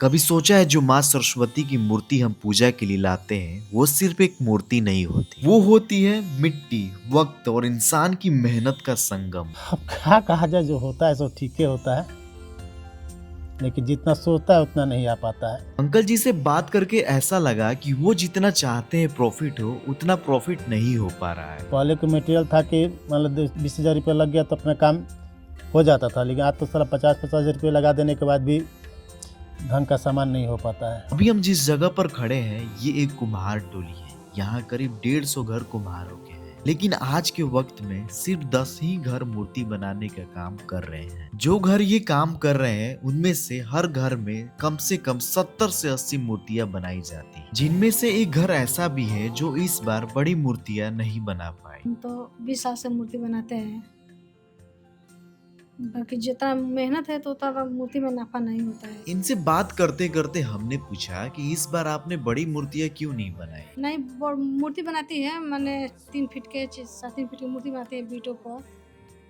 कभी सोचा है जो माँ सरस्वती की मूर्ति हम पूजा के लिए लाते हैं वो सिर्फ एक मूर्ति नहीं होती, वो होती है मिट्टी, वक्त और इंसान की मेहनत का संगम। अब क्या कहा जाए, जो होता है सो ठीक ही होता है, लेकिन जितना सोचता है उतना नहीं आ पाता है। अंकल जी से बात करके ऐसा लगा कि वो जितना चाहते हैं प्रॉफिट हो उतना प्रॉफिट नहीं हो पा रहा है। पहले का मटेरियल था कि मतलब 20,000 रुपये लग गया तो अपना काम हो जाता था, लेकिन आज तो सारा 50-50 रुपये लगा देने के बाद भी ढंग का सामान नहीं हो पाता है। अभी हम जिस जगह पर खड़े हैं ये एक कुम्हार टोली है। यहाँ करीब 150 घर कुम्हारों के हैं, लेकिन आज के वक्त में सिर्फ 10 ही घर मूर्ति बनाने का काम कर रहे हैं। जो घर ये काम कर रहे हैं उनमें से हर घर में कम से कम 70 से 80 मूर्तियां बनाई जाती हैं, जिनमें से एक घर ऐसा भी है जो इस बार बड़ी मूर्तियां नहीं बना पाए। हम तो 20 साल से मूर्ति बनाते हैं, बाकी जितना मेहनत है तो उतना मूर्ति में नफा नहीं होता है। इनसे बात करते करते हमने पूछा कि इस बार आपने बड़ी मूर्तियां क्यों नहीं बनाई। नहीं, मूर्ति बनाती है, मैंने 3 फीट के 3 फीट की मूर्ति बनाती है बीटों पर,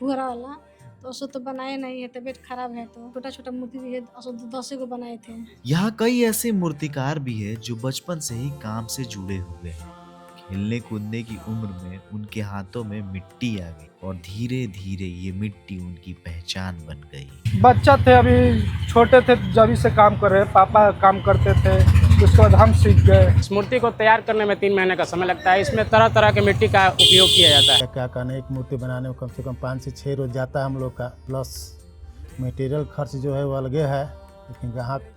भूरा वाला। तो उसको तो बनाए नहीं है, तबीयत खराब है तो छोटा छोटा मूर्ति भी है, उसको 10 को बनाए थे। यहाँ कई ऐसे मूर्तिकार भी है जो बचपन से ही काम से जुड़े हुए हैं। खेलने कूदने की उम्र में उनके हाथों में मिट्टी आ गई और धीरे धीरे ये मिट्टी उनकी पहचान बन गई। बच्चा थे, अभी छोटे थे जब से काम कर रहे, पापा काम करते थे, उसके बाद हम सीख गए। इस मूर्ति को तैयार करने में 3 महीने का समय लगता है। इसमें तरह तरह के मिट्टी का उपयोग किया जाता है। क्या कहना, एक मूर्ति बनाने में कम से कम 5 से 6 रोज जाता है हम लोग का, प्लस मटेरियल खर्च जो है वो अलगे है, लेकिन ग्राहक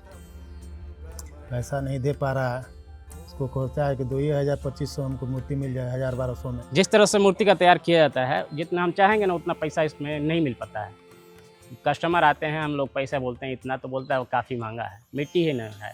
पैसा नहीं दे पा रहा है। उसको कहता है कि 2,000-2,500 हमको मूर्ति मिल जाए, 1,000-1,200 में। जिस तरह से मूर्ति का तैयार किया जाता है, जितना हम चाहेंगे ना उतना पैसा इसमें नहीं मिल पाता है। कस्टमर आते हैं, हम लोग पैसा बोलते हैं इतना, तो बोलता है वो काफ़ी महंगा है, मिट्टी ही नहीं है।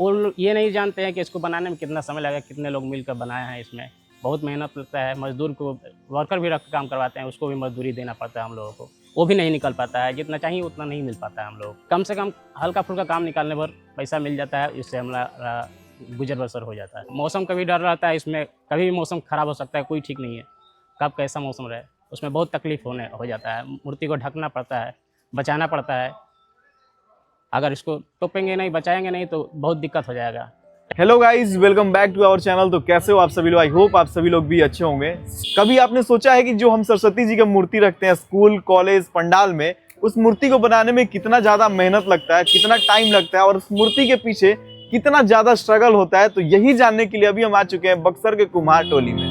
और ये नहीं जानते हैं कि इसको बनाने में कितना समय लगा, कितने लोग मिलकर बनाए हैं। इसमें बहुत मेहनत लगता है, मजदूर को, वर्कर भी रख के काम करवाते हैं, उसको भी मजदूरी देना पड़ता है हम लोगों को, वो भी नहीं निकल पाता है। जितना चाहिए उतना नहीं मिल पाता है हम लोग। कम से कम हल्का फुल्का काम निकालने पर पैसा मिल जाता है, इससे हमारा गुजर बसर हो जाता है। मौसम का भी डर रहता है इसमें, कभी भी मौसम ख़राब हो सकता है, कोई ठीक नहीं है कब कैसा मौसम रहे, उसमें बहुत तकलीफ हो जाता है। मूर्ति को ढकना पड़ता है, बचाना पड़ता है। अगर इसको टोपेंगे नहीं, बचाएंगे नहीं तो बहुत दिक्कत हो जाएगा। Hello guys, welcome back to our channel. तो कैसे हो आप सभी लोग? आई होप आप सभी लोग भी अच्छे होंगे। कभी आपने सोचा है कि जो हम सरस्वती जी का मूर्ति रखते हैं स्कूल, कॉलेज, पंडाल में, उस मूर्ति को बनाने में कितना ज़्यादा मेहनत लगता है, कितना टाइम लगता है और उस मूर्ति के पीछे कितना ज़्यादा स्ट्रगल होता है? तो यही जानने के लिए अभी हम आ चुके हैं बक्सर के कुम्हार टोली में।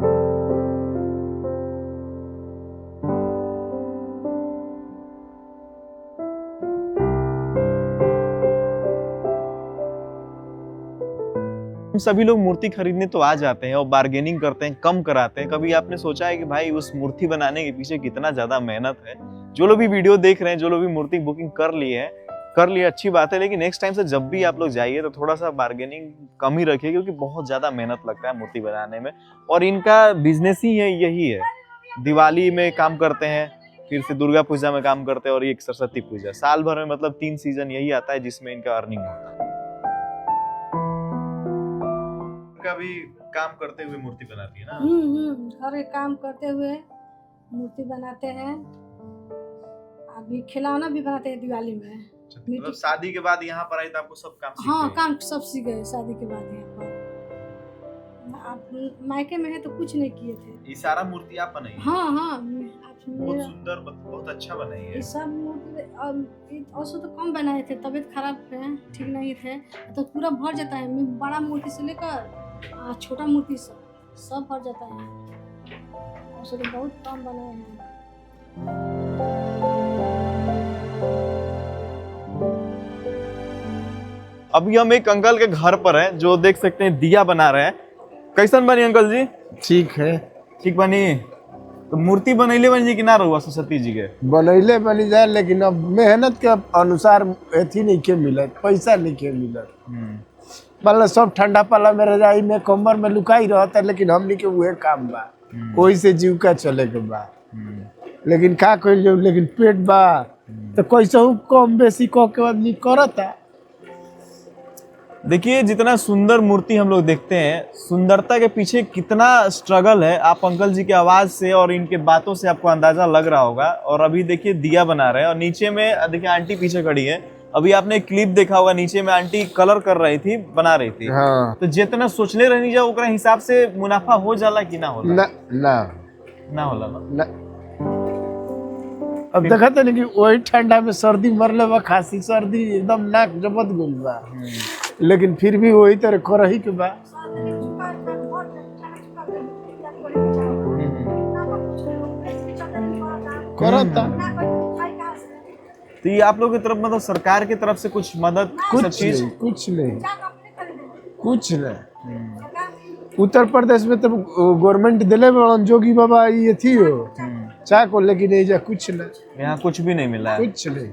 सभी लोग मूर्ति खरीदने तो आ जाते हैं और बार्गेनिंग करते हैं, कम कराते हैं। कभी आपने सोचा है कि भाई उस मूर्ति बनाने के पीछे कितना ज्यादा मेहनत है? जो लोग भी वीडियो देख रहे हैं, जो लोग भी मूर्ति बुकिंग कर लिए अच्छी बात है, लेकिन नेक्स्ट टाइम से जब भी आप लोग जाइए तो थोड़ा सा बार्गेनिंग कम ही रखिए, क्योंकि बहुत ज्यादा मेहनत लगता है मूर्ति बनाने में। और इनका बिजनेस ही है, यही है। दिवाली में काम करते हैं, फिर से दुर्गा पूजा में काम करते हैं और ये सरस्वती पूजा। साल भर में मतलब 3 सीजन यही आता है जिसमें इनका अर्निंग होता है। भी काम करते हुए मूर्ति बनाती है ना? हर एक काम करते हुए मूर्ति बनाते हैं। अभी खिलौना भी बनाते हैं दिवाली में। मतलब शादी के बाद यहाँ पर आई तो आपको सब काम सीख हाँ, गए? काम सब सीख गए शादी के बाद यहाँ पर। आप मायके में है तो कुछ नहीं किए थे। ये सारा मूर्ति आप बनाई है? हाँ, बहुत सुंदर, बहुत अच्छा बनाई है। ये सब मूर्ति औसत तो कम बनाए थे, तबीयत खराब है, ठीक नहीं थे, तो पूरा भर जाता है। बड़ा मूर्ति से लेकर छोटा मूर्ति सब भर जाता है। औसत तो बहुत कम बनाए हैं। अभी हम एक अंकल के घर पर हैं जो देख सकते हैं दिया बना रहे हैं। कैसन बनी अंकल जी? ठीक है। ठीक बनी? तो मूर्ति बनैले बनी जी कि ना रहुआ सरस्वती जी के? बनैले बनी जाए, लेकिन अब मेहनत के अनुसार अथी नहीं के मिलत, पैसा नहीं के मिलत। मतलब सब ठंडा पाला में रजाई में कमर में लुकाई रहता है, लेकिन हमनी के उहे काम बा, कोई से जीविका चले के बा। लेकिन का कइल जाऊ, लेकिन पेट बा तो कैसे कम बेसी क के आदमी करता। देखिए जितना सुंदर मूर्ति हम लोग देखते हैं, सुंदरता के पीछे कितना स्ट्रगल है। आप अंकल जी की आवाज से और इनके बातों से आपको अंदाजा लग रहा होगा। और अभी देखिए दिया बना रहे हैं और नीचे में देखिए आंटी पीछे खड़ी है, अभी आपने एक क्लिप देखा होगा, नीचे में आंटी कलर कर रही थी, बना रही थी। हाँ तो जितना सोचले रहनी जा ओकरा हिसाब से मुनाफा हो जाला कि ना होला? ना ना ना होला ना। ना। अब देखा था कि वही ठंडा में सर्दी मरले बा, खांसी सर्दी एकदम नाक जबत गइल बा, लेकिन फिर भी वही तरह करही के बा। करता तो ये आप लोगों की तरफ मतलब सरकार की तरफ से कुछ मदद सब कुछ चीज? नहीं, कुछ नहीं, कुछ नहीं। उत्तर प्रदेश में तो गवर्नमेंट दिले बड़न जोगी बाबा ये थी हो चाह को, लेकिन ये जा कुछ नहीं, यहाँ कुछ भी नहीं मिला है। कुछ नहीं।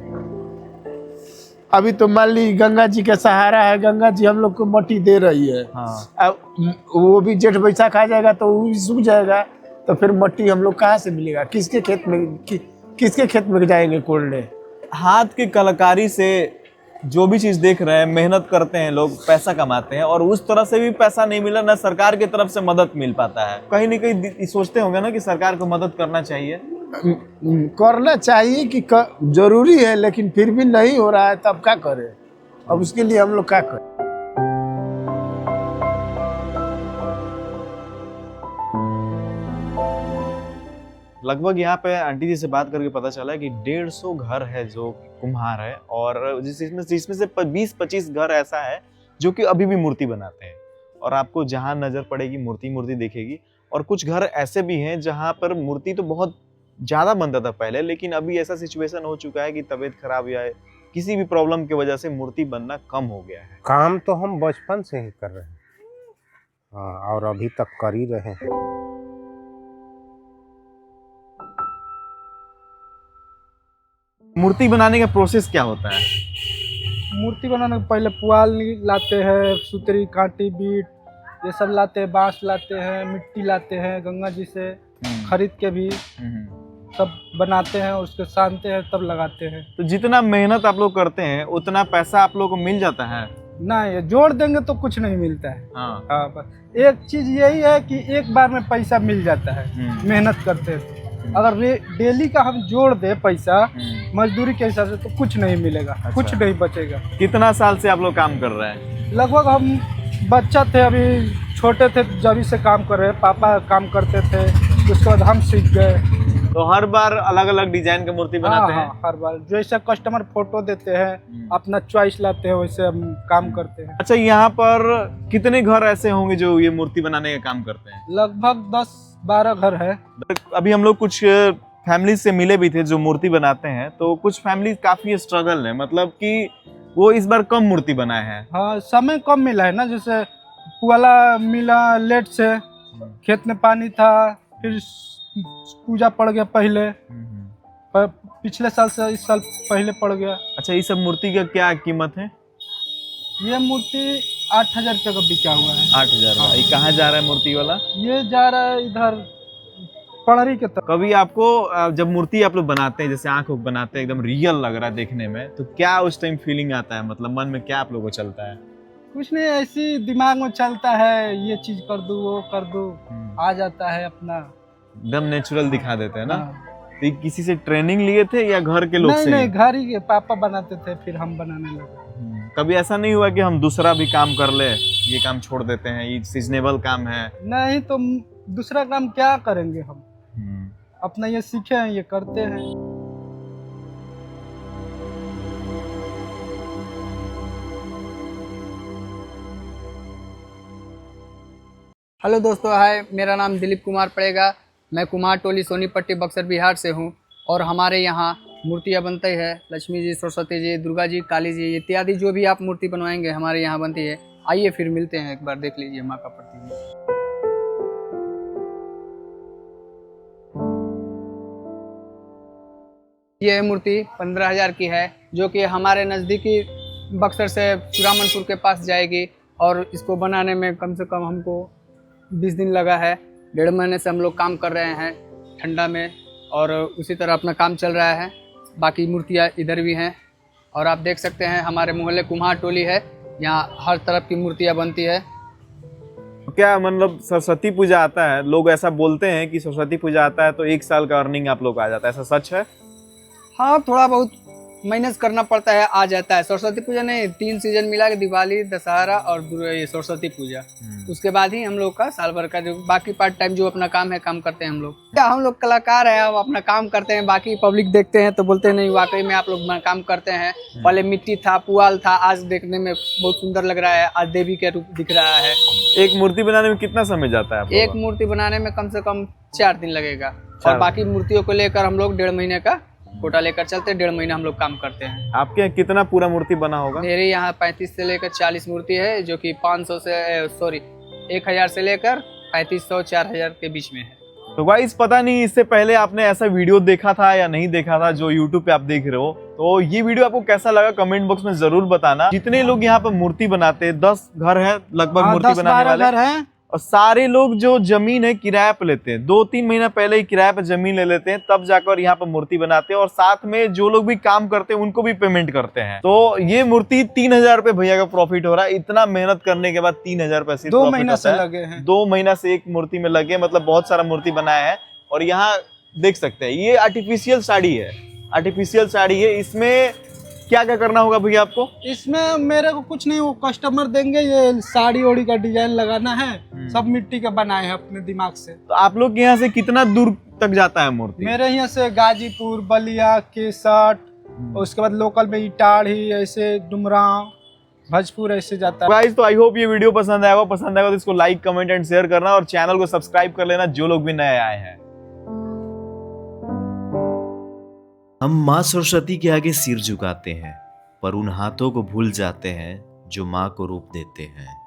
अभी तो मान ली गंगा जी का सहारा है, गंगा जी हम लोग को मट्टी दे रही है। हाँ। अब वो भी जेठ बैसाख आ जाएगा तो वो भी सूख जाएगा, तो फिर मट्टी हम लोग कहाँ से मिलेगा? किसके खेत में किसके खेत में जाएंगे कोड़ने? हाथ की कलाकारी से जो भी चीज देख रहे हैं, मेहनत करते हैं लोग, पैसा कमाते हैं, और उस तरह से भी पैसा नहीं मिला, ना सरकार की तरफ से मदद मिल पाता है। कहीं ना कहीं सोचते होंगे ना कि सरकार को मदद करना चाहिए। करना चाहिए कि जरूरी है, लेकिन फिर भी नहीं हो रहा है, तब क्या करें? अब उसके लिए हम लोग क्या करें? लगभग यहाँ पे आंटी जी से बात करके पता चला कि 150 घर है जो कुम्हार है, और जिसमें से 20-25 घर ऐसा है जो कि अभी भी मूर्ति बनाते हैं, और आपको जहाँ नजर पड़ेगी मूर्ति दिखेगी। और कुछ घर ऐसे भी हैं जहाँ पर मूर्ति तो बहुत ज्यादा बनता था पहले, लेकिन अभी ऐसा सिचुएशन हो चुका है कि तबीयत खराब या किसी भी प्रॉब्लम की वजह से मूर्ति बनना कम हो गया है। काम तो हम बचपन से ही कर रहे हैं, हाँ, और अभी तक कर ही रहे हैं। मूर्ति बनाने का प्रोसेस क्या होता है? मूर्ति बनाने के पहले पुआल लाते हैं, सुतरी, कांटी, बीट, ये सब लाते हैं, बांस लाते हैं, मिट्टी लाते हैं गंगा जी से खरीद के भी सब बनाते हैं, और उसके सानते हैं, तब लगाते हैं। तो जितना मेहनत आप लोग करते हैं उतना पैसा आप लोग को मिल जाता है? ना, ये जोड़ देंगे तो कुछ नहीं मिलता है। हाँ। हाँ, बस एक चीज यही है कि एक बार में पैसा मिल जाता है, मेहनत करते हैं तो। अगर डेली का हम जोड़ दे पैसा मजदूरी के हिसाब से तो कुछ नहीं मिलेगा। अच्छा। कुछ नहीं बचेगा। कितना साल से आप लोग काम कर रहे हैं? लगभग हम बच्चा थे, अभी छोटे थे जब से काम कर रहे हैं, पापा काम करते थे, उसके बाद हम सीख गए। तो हर बार अलग अलग डिजाइन की मूर्ति बनाते हैं? हाँ, हर बार जैसे कस्टमर फोटो देते हैं, अपना चॉइस लाते हैं, वैसे हम काम करते हैं। अच्छा, यहाँ पर कितने घर ऐसे होंगे जो ये मूर्ति बनाने का काम करते हैं? लगभग 10-12 घर है। अभी हम लोग कुछ फैमिली से मिले भी थे जो मूर्ति बनाते हैं, तो कुछ फैमिली काफी स्ट्रगल है, मतलब कि वो इस बार कम मूर्ति बनाए हैं। हाँ, समय कम मिला है ना, जैसे पुआला मिला लेट से, खेत में पानी था, फिर पूजा पड़ गया पहले, पिछले साल से इस साल पहले पड़ गया। अच्छा, ये सब मूर्ति का क्या कीमत है? ये मूर्ति 8,000 रुपये का बिका हुआ है। 8,000। ये कहाँ जा रहा है मूर्ति वाला? ये जा रहा है इधर पड़री के तरफ। कभी आपको जब मूर्ति आप लोग बनाते हैं, जैसे आंख बनाते हैं, एकदम रियल लग रहा है देखने में, तो क्या उस टाइम फीलिंग आता है? मतलब मन में क्या आप लोगों को चलता है? कुछ नहीं, ऐसी दिमाग में चलता है, ये चीज कर दूं, वो कर दूं, आ जाता है अपना, एकदम नेचुरल दिखा देते हैं ना। हाँ। तो किसी से ट्रेनिंग लिए थे या घर के लोग से? नहीं, घर ही के पापा बनाते थे, फिर हम बनाने लगे। कभी ऐसा नहीं हुआ कि हम दूसरा भी काम कर ले, ये काम छोड़ देते हैं, ये सीजनेबल काम है? नहीं, तो दूसरा काम क्या करेंगे हम, अपना ये सीखे हैं, ये करते हैं। हेलो दोस्तों, हाय, मेरा नाम दिलीप कुमार पड़ेगा। मैं कुमार टोली सोनीपट्टी बक्सर बिहार से हूँ, और हमारे यहाँ मूर्तियाँ बनती है, लक्ष्मी जी, सरस्वती जी, दुर्गा जी, काली जी इत्यादि जो भी आप मूर्ति बनवाएंगे हमारे यहाँ बनती है। आइए फिर मिलते हैं, एक बार देख लीजिए माँ का प्रतिमा। ये मूर्ति 15,000 की है, जो कि हमारे नज़दीकी बक्सर से चुरामनपुर के पास जाएगी, और इसको बनाने में कम से कम हमको 20 दिन लगा है। 1.5 महीने से हम लोग काम कर रहे हैं ठंडा में, और उसी तरह अपना काम चल रहा है। बाकी मूर्तियाँ इधर भी हैं, और आप देख सकते हैं हमारे मोहल्ले कुम्हार टोली है, यहाँ हर तरफ की मूर्तियाँ बनती है। क्या मतलब सरस्वती पूजा आता है, लोग ऐसा बोलते हैं कि सरस्वती पूजा आता है तो 1 साल का अर्निंग आप लोग आ जाता है, ऐसा सच है? हाँ, थोड़ा बहुत मेहनत करना पड़ता है, आ जाता है। सरस्वती पूजा नहीं, 3 सीजन मिला के दिवाली, दशहरा और ये सरस्वती पूजा, उसके बाद ही हम लोग का साल भर का जो बाकी पार्ट टाइम जो अपना काम है काम करते हैं हम लोग। क्या हम लोग कलाकार हैं, हम अपना काम करते हैं, बाकी पब्लिक देखते हैं तो बोलते हैं नहीं वाकई में आप लोग काम करते हैं। पहले मिट्टी था, पुआल था, आज देखने में बहुत सुंदर लग रहा है, आज देवी के रूप दिख रहा है। एक मूर्ति बनाने में कितना समय जाता है आपको? एक मूर्ति बनाने में कम से कम 4 दिन लगेगा, और बाकी मूर्तियों को लेकर हम लोग 1.5 महीने का कोटा लेकर चलते हैं। 1.5 महीना हम लोग काम करते हैं। आपके यहाँ कितना पूरा मूर्ति बना होगा? मेरे यहाँ 35 से लेकर 40 मूर्ति है, जो कि 1000 से लेकर 3500 4000 के बीच में है। तो गाइस पता नहीं इससे पहले आपने ऐसा वीडियो देखा था या नहीं देखा था जो YouTube पे आप देख रहे हो, तो ये वीडियो आपको कैसा लगा कमेंट बॉक्स में जरूर बताना। जितने लोग यहाँ पे मूर्ति बनाते हैं, 10 घर है लगभग मूर्ति बनाने वाले, घर है, और सारे लोग जो जमीन है किराए पे लेते हैं, 2-3 महीना पहले ही किराए पे जमीन ले लेते हैं, तब जाकर यहाँ पे मूर्ति बनाते हैं, और साथ में जो लोग भी काम करते हैं उनको भी पेमेंट करते हैं। तो ये मूर्ति 3000 रुपए भैया का प्रॉफिट हो रहा है। इतना मेहनत करने के बाद 3000 रुपए सिर्फ 2 महीना से लगे हैं। 2 महीना से एक मूर्ति में लगे, मतलब बहुत सारा मूर्ति बनाया है। और यहाँ देख सकते हैं ये आर्टिफिशियल साड़ी है, आर्टिफिशियल साड़ी है। इसमें क्या क्या करना होगा भैया आपको? इसमें मेरे को कुछ नहीं, वो कस्टमर देंगे, ये साड़ी ओड़ी का डिजाइन लगाना है, सब मिट्टी का बनाए हैं अपने दिमाग से। तो आप लोग के यहाँ से कितना दूर तक जाता है मूर्ति? मेरे यहाँ से गाजीपुर, बलिया, केसट, और उसके बाद लोकल में इटाढ़ी, ऐसे डुमराव, भोजपुर ऐसे जाता है। गाइस तो आई होप ये वीडियो पसंद आएगा तो इसको लाइक कमेंट एंड शेयर करना, और चैनल को सब्सक्राइब कर लेना जो लोग भी नए आए हैं। हम माँ सरस्वती के आगे सिर झुकाते हैं, पर उन हाथों को भूल जाते हैं जो माँ को रूप देते हैं।